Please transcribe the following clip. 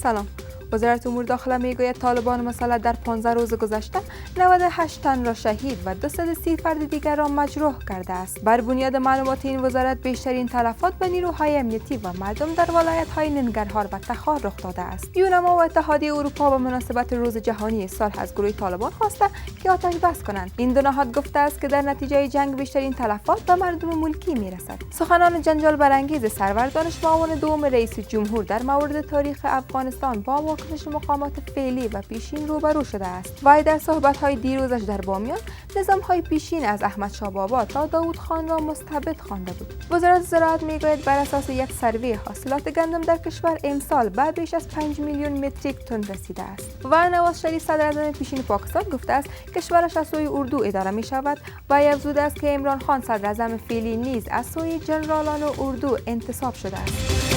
سلام. وزارت امور داخله میگوید طالبان مسلح در 15 روز گذشته 98 تن را شهید و 230 فرد دیگر را مجروح کرده است. بر بنیاد معلومات این وزارت بیشترین تلفات به نیروهای امنیتی و مردم در ولایت‌های ننگرهار و تخار رخ داده است. یونما و اتحادیه اروپا به مناسبت روز جهانی صلح از گروه طالبان خواسته که آتش بس کنند. این دو نهاد گفته است که در نتیجه جنگ بیشترین تلفات به مردم ملکی میرسد. سخنان جنجال برانگیز سرور دانش معاون دوم رئیس جمهور در مورد تاریخ افغانستان با واکنش مقامات فعلی و پیشین روبرو شده است. وی در صحبت‌های دیروزش در بامیان نظام‌های پیشین از احمد شاه بابا تا داوود خان را مستبد خوانده بود. وزارت زراعت میگوید بر اساس یک سروی حاصلات گندم در کشور امسال به بیش از 5 میلیون متریک تن رسیده است. و نواز شریف صدر اعظم پیشین پاکستان گفته است کشورش از سوی اردو اداره می شود و افزوده است که عمران خان صدر اعظم فعلی نیز از سوی جنرالان اردو انتصاب شده است.